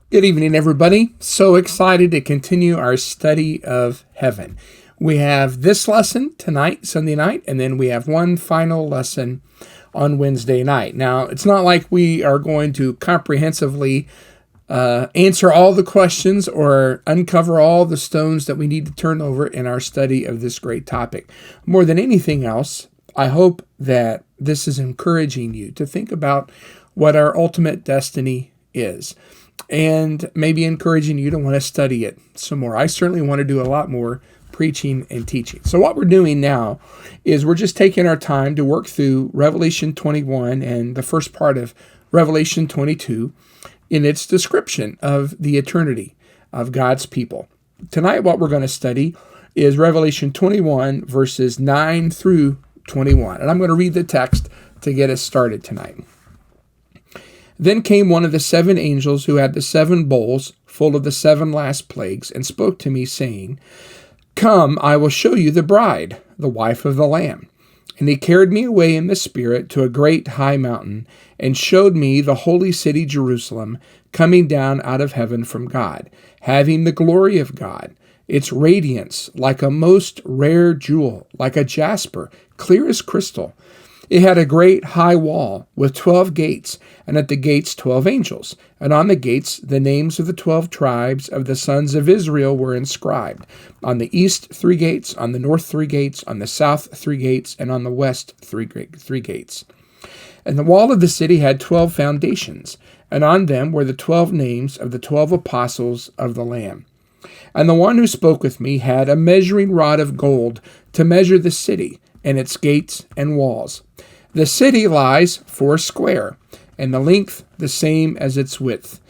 Good evening, everybody. So excited to continue our study of heaven. We have this lesson tonight, Sunday night, and then we have one final lesson on Wednesday night. Now, it's not like we are going to comprehensively answer all the questions or uncover all the stones that we need to turn over in our study of this great topic. More than anything else, I hope that this is encouraging you to think about what our ultimate destiny is, and maybe encouraging you to want to study it some more. I certainly want to do a lot more preaching and teaching. So what we're doing now is we're just taking our time to work through Revelation 21 and the first part of Revelation 22 in its description of the eternity of God's people. Tonight what we're going to study is Revelation 21 verses 9 through 21. And I'm going to read the text to get us started tonight. Then came one of the seven angels who had the seven bowls full of the seven last plagues, and spoke to me, saying, Come, I will show you the bride, the wife of the Lamb. And he carried me away in the Spirit to a great high mountain, and showed me the holy city Jerusalem, coming down out of heaven from God, having the glory of God, its radiance like a most rare jewel, like a jasper, clear as crystal. It had a great high wall with 12 gates, and at the gates 12 angels. And on the gates the names of the 12 tribes of the sons of Israel were inscribed. On the east 3 gates, on the north 3 gates, on the south 3 gates, and on the west 3 gates. And the wall of the city had 12 foundations, and on them were the 12 names of the 12 apostles of the Lamb. And the one who spoke with me had a measuring rod of gold to measure the city, and its gates and walls. The city lies 4 square, and the length the same as its width.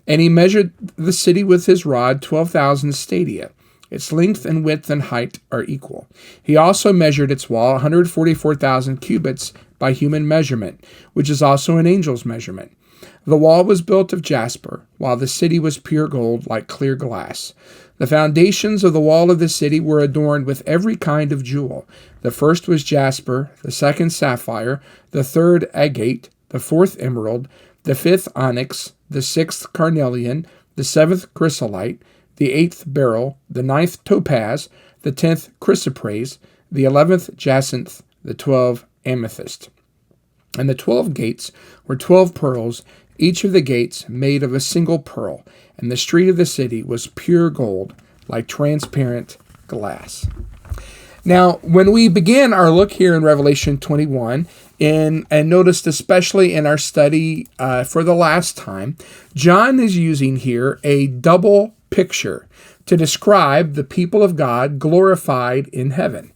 And he measured the city with his rod 12,000 stadia. Its length and width and height are equal. He also measured its wall 144,000 cubits by human measurement, which is also an angel's measurement. The wall was built of jasper, while the city was pure gold like clear glass. The foundations of the wall of the city were adorned with every kind of jewel. The first was jasper, the second sapphire, the third agate, the fourth emerald, the fifth onyx, the sixth carnelian, the seventh chrysolite, the eighth beryl, the ninth topaz, the 10th chrysoprase, the 11th jacinth, the 12 amethyst. And the 12 gates were 12 pearls, each of the gates made of a single pearl, and the street of the city was pure gold, like transparent glass. Now, when we began our look here in Revelation 21, and noticed especially in our study for the last time, John is using here a double picture to describe the people of God glorified in heaven.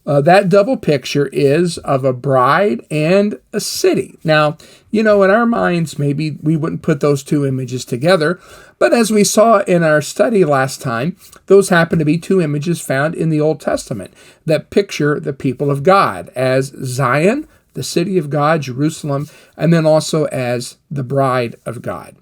That double picture is of a bride and a city. Now, in our minds, maybe we wouldn't put those two images together, but as we saw in our study last time, those happen to be two images found in the Old Testament that picture the people of God as Zion, the city of God, Jerusalem, and then also as the bride of God.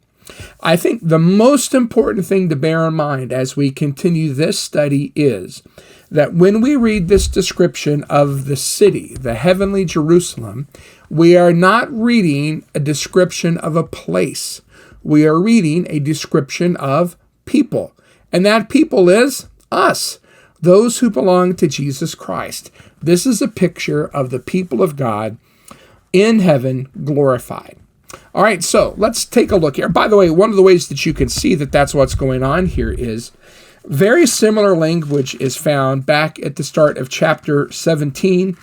I think the most important thing to bear in mind as we continue this study is that when we read this description of the city, the heavenly Jerusalem, we are not reading a description of a place. We are reading a description of people. And that people is us, those who belong to Jesus Christ. This is a picture of the people of God in heaven glorified. All right, so let's take a look here. By the way, one of the ways that you can see that that's what's going on here is very similar language is found back at the start of chapter 17.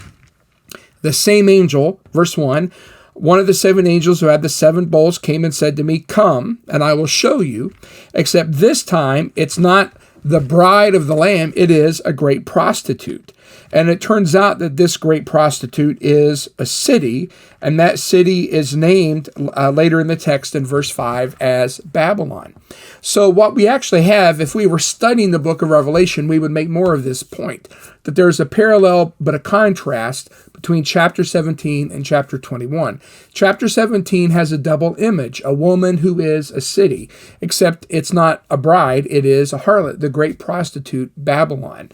The same angel, verse 1, one of the seven angels who had the seven bowls came and said to me, Come, and I will show you, except this time it's not the bride of the Lamb, it is a great prostitute. And it turns out that this great prostitute is a city, and that city is named later in the text in verse 5 as Babylon. So what we actually have, if we were studying the book of Revelation, we would make more of this point, that there's a parallel but a contrast between chapter 17 and chapter 21. Chapter 17 has a double image, a woman who is a city, except it's not a bride, it is a harlot, the great prostitute Babylon.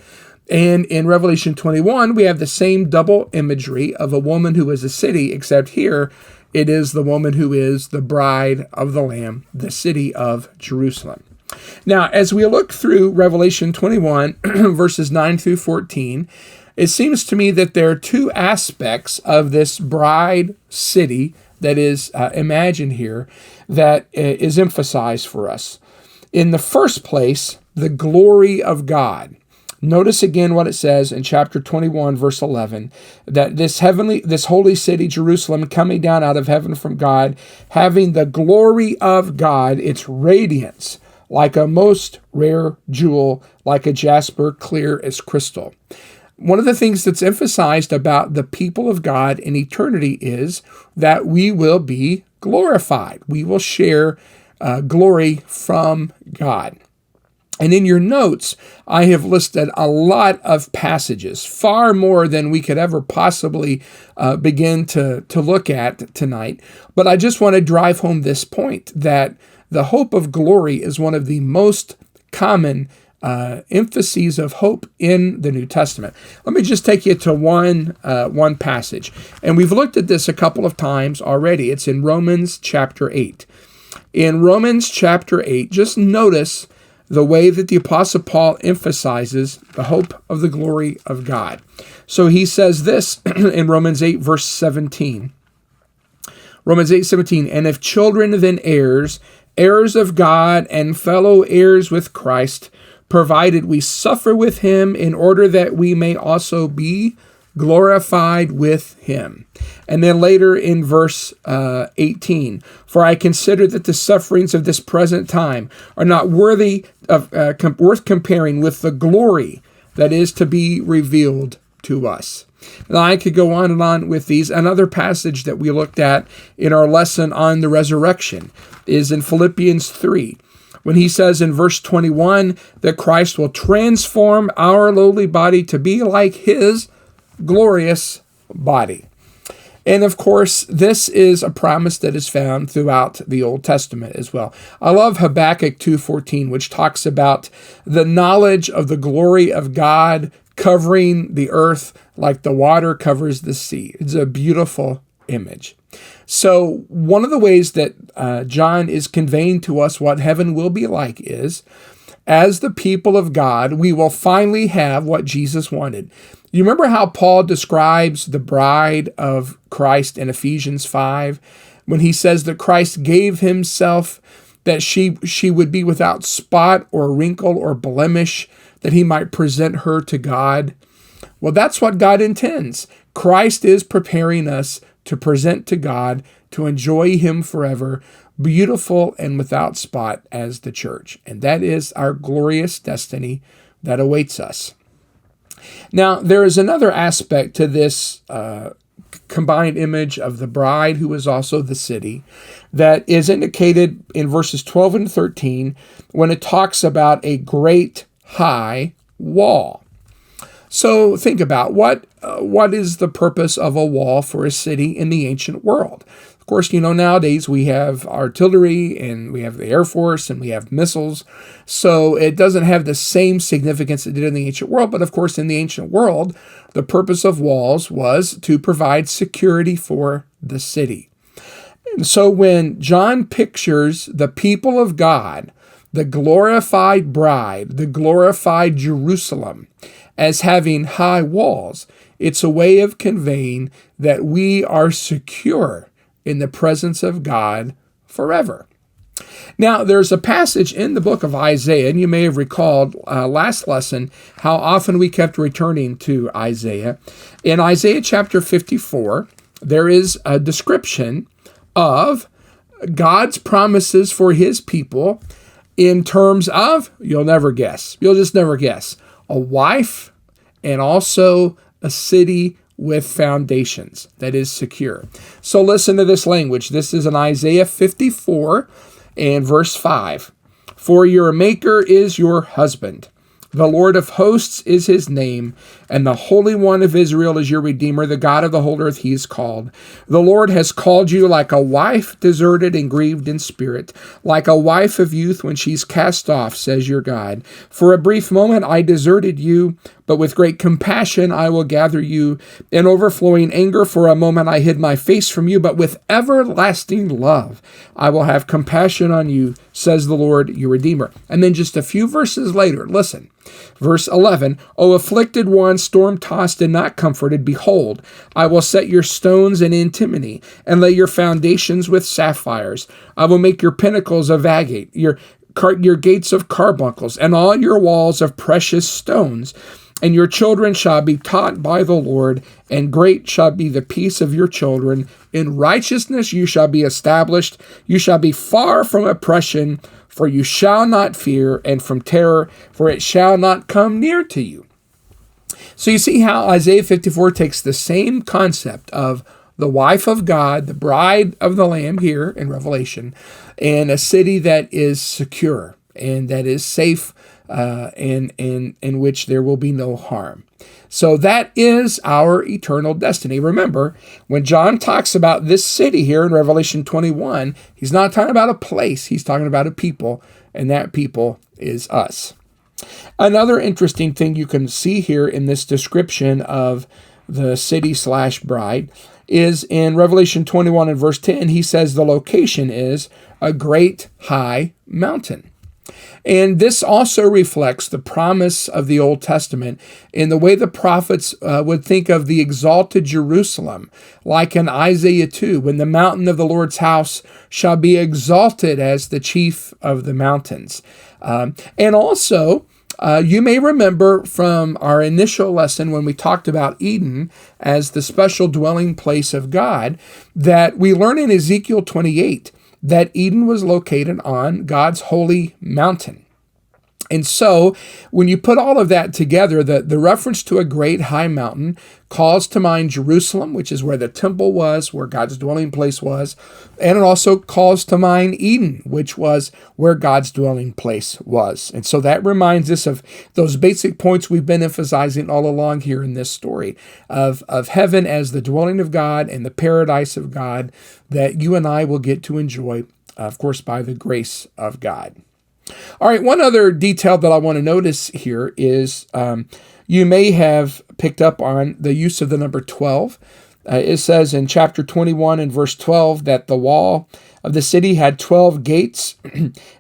And in Revelation 21, we have the same double imagery of a woman who is a city, except here it is the woman who is the bride of the Lamb, the city of Jerusalem. Now, as we look through Revelation 21, verses 9 through 14, it seems to me that there are two aspects of this bride city that is imagined here that is emphasized for us. In the first place, the glory of God. Notice again what it says in chapter 21, verse 11, that this holy city, Jerusalem, coming down out of heaven from God, having the glory of God, its radiance, like a most rare jewel, like a jasper, clear as crystal. One of the things that's emphasized about the people of God in eternity is that we will be glorified. We will share glory from God. And in your notes, I have listed a lot of passages, far more than we could ever possibly begin to look at tonight. But I just want to drive home this point that the hope of glory is one of the most common emphases of hope in the New Testament. Let me just take you to one passage. And we've looked at this a couple of times already. It's in Romans chapter 8. In Romans chapter 8, just notice the way that the Apostle Paul emphasizes the hope of the glory of God. So he says this in Romans 8, verse 17. Romans 8:17, and if children, then heirs, heirs of God and fellow heirs with Christ, provided we suffer with him in order that we may also be glorified with him. And then later in verse 18, for I consider that the sufferings of this present time are not worth comparing with the glory that is to be revealed to us. Now, I could go on and on with these. Another passage that we looked at in our lesson on the resurrection is in Philippians 3, when he says in verse 21 that Christ will transform our lowly body to be like his glorious body. And of course, this is a promise that is found throughout the Old Testament as well. I love Habakkuk 2:14, which talks about the knowledge of the glory of God covering the earth like the water covers the sea. It's a beautiful image. So one of the ways that John is conveying to us what heaven will be like is, as the people of God, we will finally have what Jesus wanted. You remember how Paul describes the bride of Christ in Ephesians 5, when he says that Christ gave himself that she would be without spot or wrinkle or blemish, that he might present her to God? Well, that's what God intends. Christ is preparing us to present to God, to enjoy him forever, beautiful and without spot as the church. And that is our glorious destiny that awaits us. Now, there is another aspect to this combined image of the bride, who is also the city, that is indicated in verses 12 and 13 when it talks about a great high wall. So think about what is the purpose of a wall for a city in the ancient world. Of course, nowadays we have artillery and we have the Air Force and we have missiles. So it doesn't have the same significance it did in the ancient world. But of course, in the ancient world, the purpose of walls was to provide security for the city. And so when John pictures the people of God, the glorified bride, the glorified Jerusalem, as having high walls, it's a way of conveying that we are secure in the presence of God forever. Now, there's a passage in the book of Isaiah, and you may have recalled last lesson how often we kept returning to Isaiah. In Isaiah chapter 54, there is a description of God's promises for his people in terms of, you'll just never guess, a wife and also a city with foundations that is secure. So listen to this language. This is in Isaiah 54 and verse 5. For your maker is your husband, The Lord of hosts is his name, and the Holy One of Israel is your Redeemer, the God of the whole earth he is called. The Lord has called you like a wife deserted and grieved in spirit, like a wife of youth when she's cast off, says your God. For a brief moment I deserted you, but with great compassion I will gather you. In overflowing anger for a moment I hid my face from you, but with everlasting love I will have compassion on you, says the Lord, your Redeemer. And then just a few verses later, listen. Verse 11, O afflicted one, storm-tossed and not comforted, behold, I will set your stones in antimony, and lay your foundations with sapphires. I will make your pinnacles of agate, your gates of carbuncles, and all your walls of precious stones. And your children shall be taught by the Lord, and great shall be the peace of your children. In righteousness you shall be established. You shall be far from oppression, for you shall not fear, and from terror, for it shall not come near to you. So you see how Isaiah 54 takes the same concept of the wife of God, the bride of the Lamb here in Revelation, and a city that is secure and that is safe, and in which there will be no harm. So that is our eternal destiny. Remember, when John talks about this city here in Revelation 21, he's not talking about a place, he's talking about a people, and that people is us. Another interesting thing you can see here in this description of the city/bride is in Revelation 21 and verse 10, he says the location is a great high mountain. And this also reflects the promise of the Old Testament in the way the prophets would think of the exalted Jerusalem, like in Isaiah 2, when the mountain of the Lord's house shall be exalted as the chief of the mountains. And also, you may remember from our initial lesson when we talked about Eden as the special dwelling place of God, that we learn in Ezekiel 28 that Eden was located on God's holy mountain. And so when you put all of that together, the reference to a great high mountain calls to mind Jerusalem, which is where the temple was, where God's dwelling place was. And it also calls to mind Eden, which was where God's dwelling place was. And so that reminds us of those basic points we've been emphasizing all along here in this story of heaven as the dwelling of God and the paradise of God that you and I will get to enjoy, of course, by the grace of God. All right, one other detail that I want to notice here is you may have picked up on the use of the number 12. It says in chapter 21 and verse 12 that the wall of the city had 12 gates,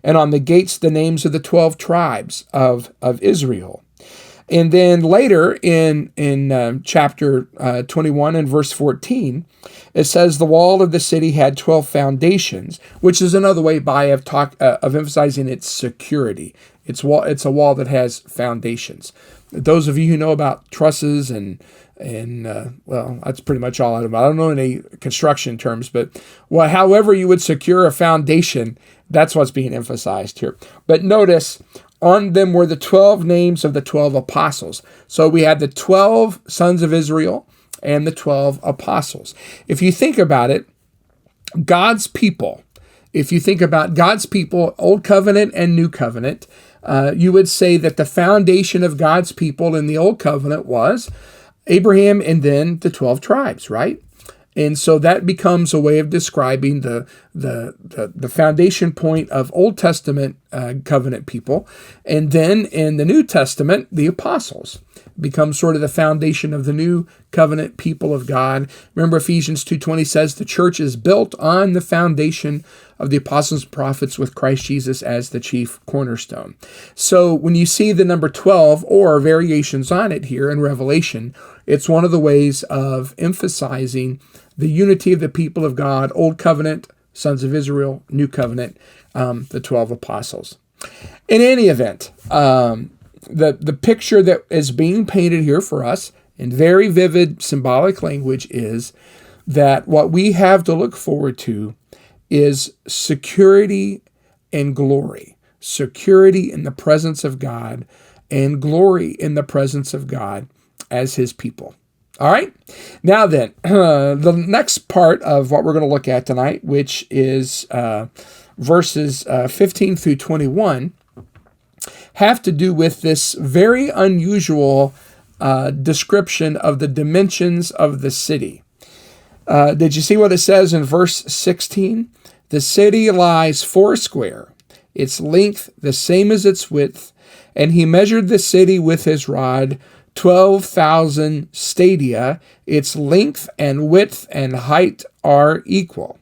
and on the gates the names of the 12 tribes of Israel. And then later in chapter 21 and verse 14, it says the wall of the city had 12 foundations, which is another way of emphasizing its security. It's a wall that has foundations. Those of you who know about trusses and well, that's pretty much all I know. I don't know any construction terms, but however you would secure a foundation, that's what's being emphasized here. But notice, on them were the 12 names of the 12 apostles. So we had the 12 sons of Israel and the 12 apostles. If you think about it, God's people, Old Covenant and New Covenant, you would say that the foundation of God's people in the Old Covenant was Abraham and then the 12 tribes, right? And so that becomes a way of describing the foundation point of Old Testament covenant people. And then in the New Testament, the apostles become sort of the foundation of the new covenant people of God. Remember, Ephesians 2:20 says the church is built on the foundation of the apostles and prophets with Christ Jesus as the chief cornerstone. So when you see the number 12 or variations on it here in Revelation, it's one of the ways of emphasizing the unity of the people of God, Old Covenant, sons of Israel, New Covenant, the 12 apostles. In any event, the picture that is being painted here for us in very vivid symbolic language is that what we have to look forward to is security and glory. Security in the presence of God and glory in the presence of God as his people. All right. Now then, the next part of what we're going to look at tonight, which is verses 15 through 21, have to do with this very unusual description of the dimensions of the city. Did you see what it says in verse 16? The city lies foursquare, its length the same as its width, and he measured the city with his rod, 12,000 stadia. Its length and width and height are equal.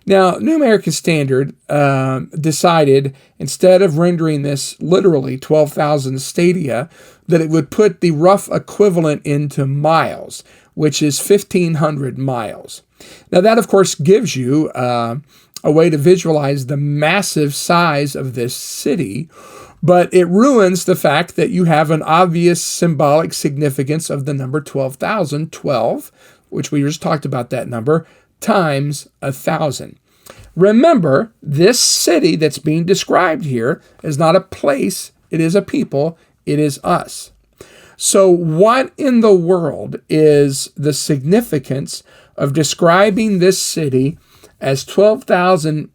Now, New American Standard decided, instead of rendering this literally 12,000 stadia, that it would put the rough equivalent into miles, which is 1,500 miles. Now, that, of course, gives you a way to visualize the massive size of this city, but it ruins the fact that you have an obvious symbolic significance of the number 12,000, 12, which we just talked about that number, times 1,000. Remember, this city that's being described here is not a place, it is a people, it is us. So what in the world is the significance of describing this city as 12,000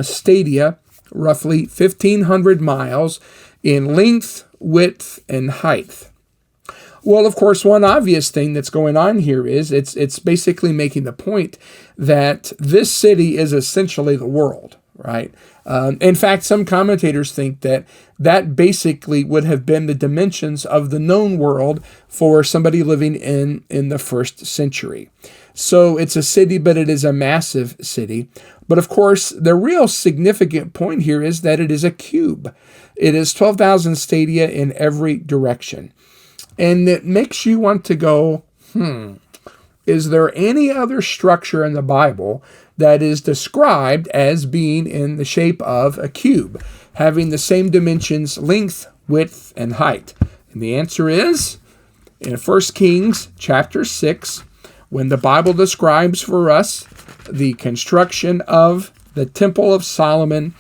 stadia, roughly 1,500 miles, in length, width, and height? Well, of course, one obvious thing that's going on here is it's basically making the point that this city is essentially the world, right? In fact, some commentators think that basically would have been the dimensions of the known world for somebody living in the first century. So it's a city, but it is a massive city. But of course, the real significant point here is that it is a cube. It is 12,000 stadia in every direction. And it makes you want to go, is there any other structure in the Bible that is described as being in the shape of a cube, having the same dimensions, length, width, and height? And the answer is, in 1 Kings chapter 6, when the Bible describes for us the construction of the Temple of Solomon,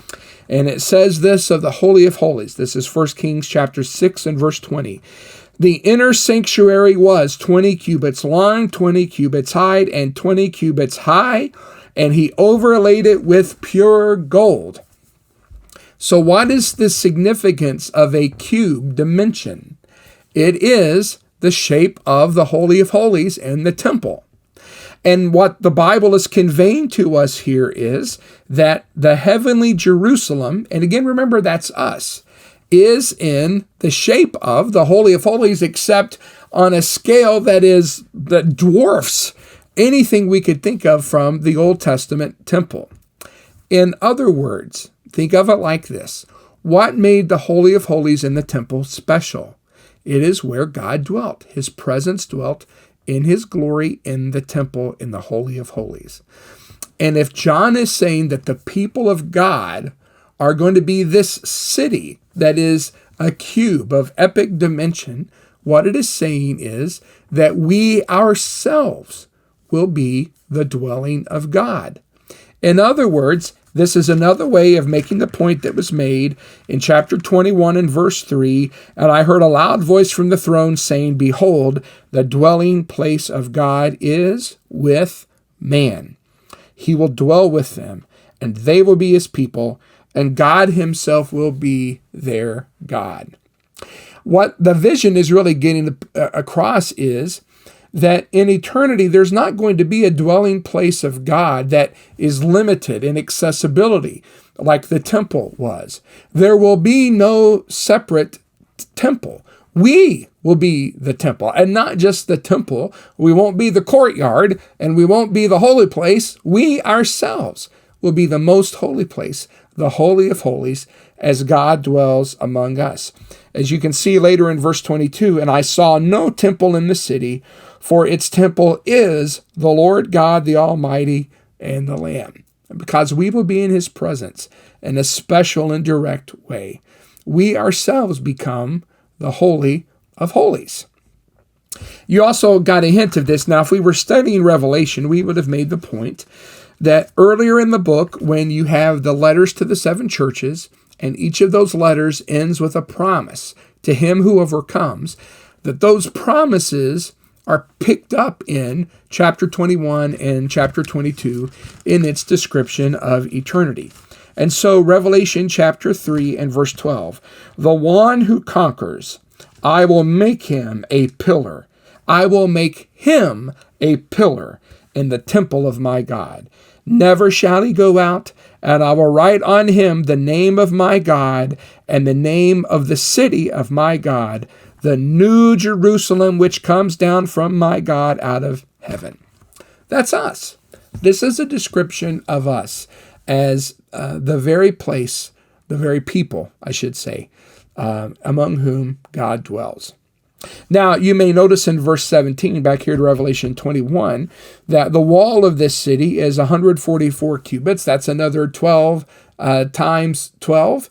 and it says this of the Holy of Holies. This is 1 Kings chapter 6 and verse 20. The inner sanctuary was 20 cubits long, 20 cubits wide, and 20 cubits high, and he overlaid it with pure gold. So what is the significance of a cube dimension? It is the shape of the Holy of Holies in the temple. And what the Bible is conveying to us here is that the heavenly Jerusalem, and again, remember, that's us, is in the shape of the Holy of Holies, except on a scale that dwarfs anything we could think of from the Old Testament temple. In other words, think of it like this. What made the Holy of Holies in the temple special? It is where God dwelt. His presence dwelt in his glory in the temple, in the Holy of Holies. And if John is saying that the people of God are going to be this city that is a cube of epic dimension, what it is saying is that we ourselves will be the dwelling of God. In other words, this is another way of making the point that was made in chapter 21 and verse 3, and I heard a loud voice from the throne saying, Behold, the dwelling place of God is with man. He will dwell with them, and they will be his people, and God himself will be their God. What the vision is really getting across is that in eternity, there's not going to be a dwelling place of God that is limited in accessibility like the temple was. There will be no separate temple. We will be the temple, and not just the temple. We won't be the courtyard, and we won't be the holy place. We ourselves will be the most holy place, the Holy of Holies, as God dwells among us. As you can see later in verse 22, and I saw no temple in the city, for its temple is the Lord God, the Almighty, and the Lamb. And because we will be in his presence in a special and direct way, we ourselves become the Holy of Holies. You also got a hint of this. Now, if we were studying Revelation, we would have made the point that earlier in the book, when you have the letters to the seven churches, and each of those letters ends with a promise to him who overcomes, that those promises are picked up in chapter 21 and chapter 22 in its description of eternity. And so Revelation chapter 3 and verse 12, the one who conquers, I will make him a pillar. I will make him a pillar in the temple of my God. Never shall he go out, and I will write on him the name of my God and the name of the city of my God, the new Jerusalem, which comes down from my God out of heaven. That's us. This is a description of us as the very place, the very people, I should say, among whom God dwells. Now, you may notice in verse 17, back here to Revelation 21, that the wall of this city is 144 cubits. That's another 12 times 12,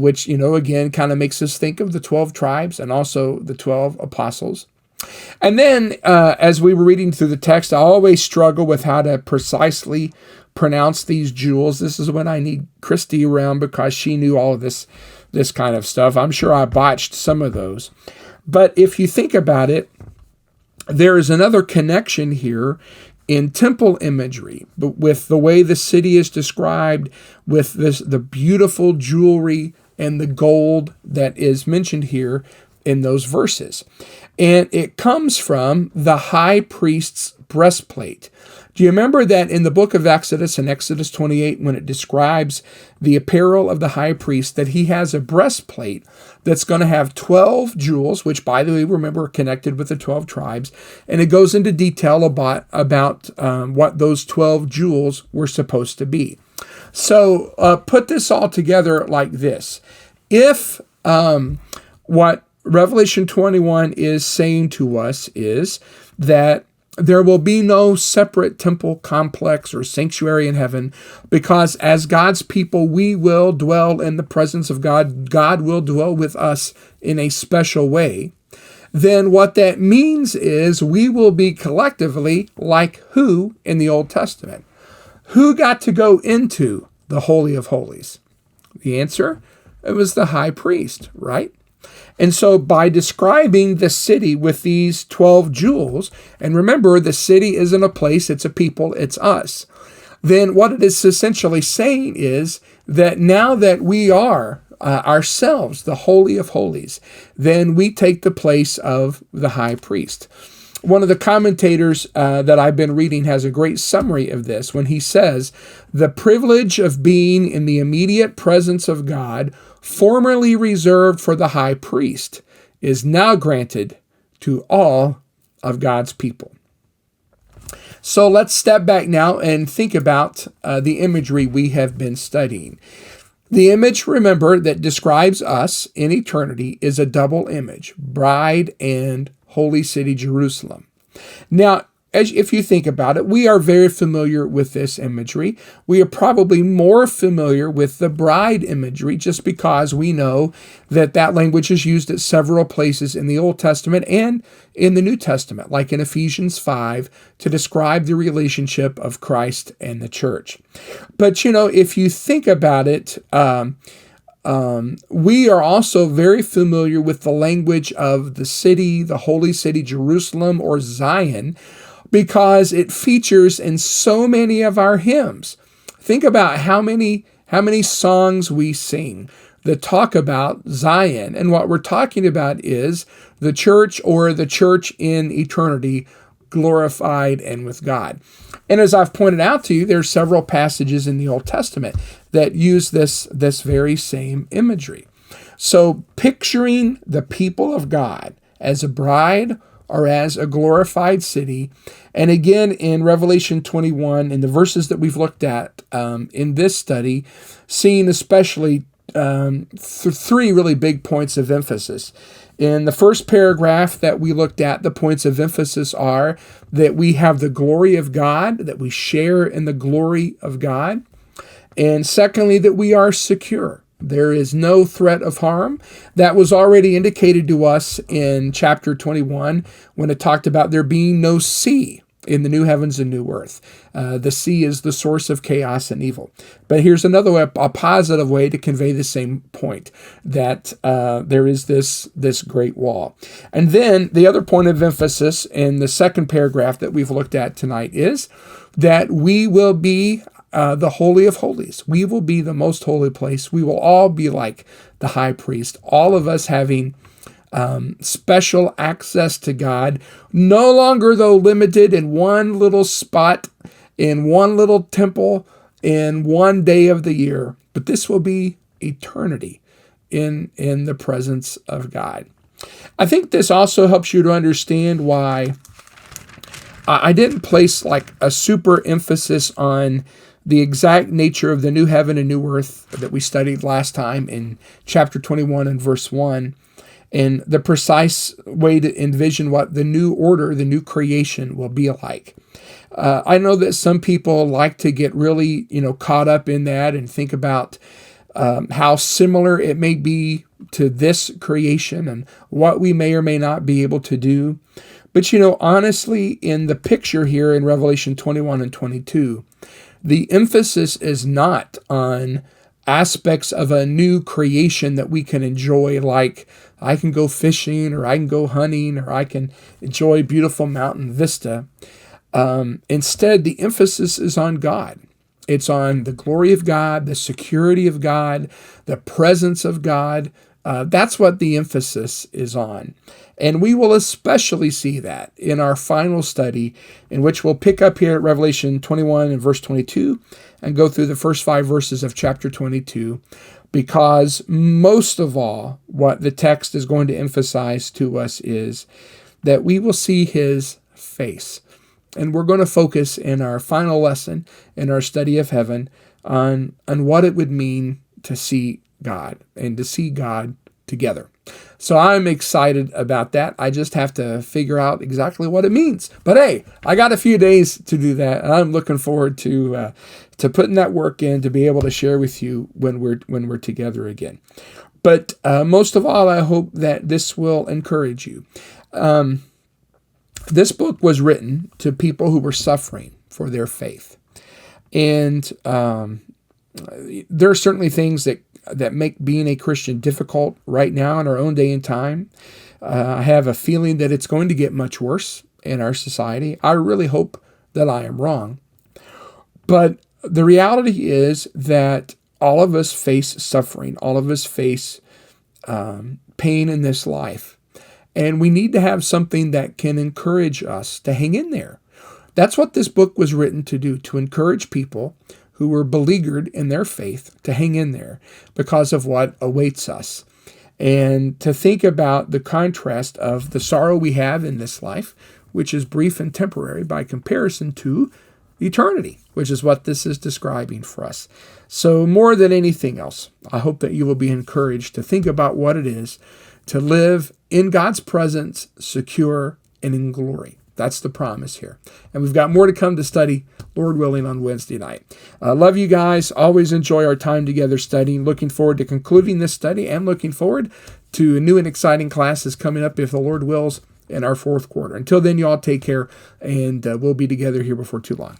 which, again, kind of makes us think of the 12 tribes and also the 12 apostles. And then, as we were reading through the text, I always struggle with how to precisely pronounce these jewels. This is when I need Christy around because she knew all of this kind of stuff. I'm sure I botched some of those. But if you think about it, there is another connection here in temple imagery, but with the way the city is described, with the beautiful jewelry and the gold that is mentioned here in those verses. And it comes from the high priest's breastplate. Do you remember that in the book of Exodus, in Exodus 28, when it describes the apparel of the high priest, that he has a breastplate that's going to have 12 jewels, which, by the way, remember, are connected with the 12 tribes, and it goes into detail about what those 12 jewels were supposed to be. So put this all together like this. If what Revelation 21 is saying to us is that there will be no separate temple complex or sanctuary in heaven, because as God's people, we will dwell in the presence of God. God will dwell with us in a special way. Then what that means is we will be collectively like who in the Old Testament? Who got to go into the Holy of Holies? The answer, it was the high priest, right? And so by describing the city with these 12 jewels, and remember, the city isn't a place, it's a people, it's us. Then what it is essentially saying is that now that we are ourselves the Holy of Holies, then we take the place of the high priest. One of the commentators that I've been reading has a great summary of this when he says, the privilege of being in the immediate presence of God, formerly reserved for the high priest, is now granted to all of God's people. So let's step back now and think about the imagery we have been studying. The image, remember, that describes us in eternity is a double image, bride and holy city Jerusalem. Now, if you think about it, we are very familiar with this imagery. We are probably more familiar with the bride imagery just because we know that language is used at several places in the Old Testament and in the New Testament, like in Ephesians 5, to describe the relationship of Christ and the church. But, if you think about it, we are also very familiar with the language of the city, the holy city, Jerusalem, or Zion, because it features in so many of our hymns. Think about how many songs we sing that talk about Zion. And what we're talking about is the church, or the church in eternity, glorified and with God. And as I've pointed out to you, there are several passages in the Old Testament that use this very same imagery. So picturing the people of God as a bride or as a glorified city. And again, in Revelation 21, in the verses that we've looked at in this study, seeing especially three really big points of emphasis. In the first paragraph that we looked at, the points of emphasis are that we have the glory of God, that we share in the glory of God. And secondly, that we are secure. There is no threat of harm. That was already indicated to us in chapter 21 when it talked about there being no sea in the new heavens and new earth. The sea is the source of chaos and evil. But here's another way, a positive way to convey the same point, that there is this great wall. And then the other point of emphasis in the second paragraph that we've looked at tonight is that we will be the Holy of Holies. We will be the most holy place. We will all be like the high priest, all of us having special access to God, no longer, though, limited in one little spot, in one little temple, in one day of the year. But this will be eternity in the presence of God. I think this also helps you to understand why I didn't place like a super emphasis on the exact nature of the new heaven and new earth that we studied last time in chapter 21 and verse 1, and the precise way to envision what the new order, the new creation will be like. I know that some people like to get really, caught up in that and think about how similar it may be to this creation and what we may or may not be able to do. But, honestly, in the picture here in Revelation 21 and 22, the emphasis is not on aspects of a new creation that we can enjoy, like I can go fishing, or I can go hunting, or I can enjoy beautiful mountain vista. Instead, the emphasis is on God. It's on the glory of God, the security of God, the presence of God. That's what the emphasis is on. And we will especially see that in our final study, in which we'll pick up here at Revelation 21 and verse 22 and go through the first 5 verses of chapter 22, because most of all, what the text is going to emphasize to us is that we will see his face. And we're going to focus in our final lesson in our study of heaven on what it would mean to see God and to see God together. So I'm excited about that. I just have to figure out exactly what it means. But hey, I got a few days to do that, and I'm looking forward to putting that work in to be able to share with you when we're together again. But most of all, I hope that this will encourage you. This book was written to people who were suffering for their faith. And there are certainly things that make being a Christian difficult right now in our own day and time. I have a feeling that it's going to get much worse in our society. I really hope that I am wrong. But the reality is that all of us face suffering. All of us face pain in this life. And we need to have something that can encourage us to hang in there. That's what this book was written to do, to encourage people who were beleaguered in their faith to hang in there because of what awaits us. And to think about the contrast of the sorrow we have in this life, which is brief and temporary by comparison to eternity, which is what this is describing for us. So more than anything else, I hope that you will be encouraged to think about what it is to live in God's presence, secure and in glory. That's the promise here. And we've got more to come to study, Lord willing, on Wednesday night. I love you guys. Always enjoy our time together studying. Looking forward to concluding this study and looking forward to new and exciting classes coming up, if the Lord wills, in our fourth quarter. Until then, you all take care, and we'll be together here before too long.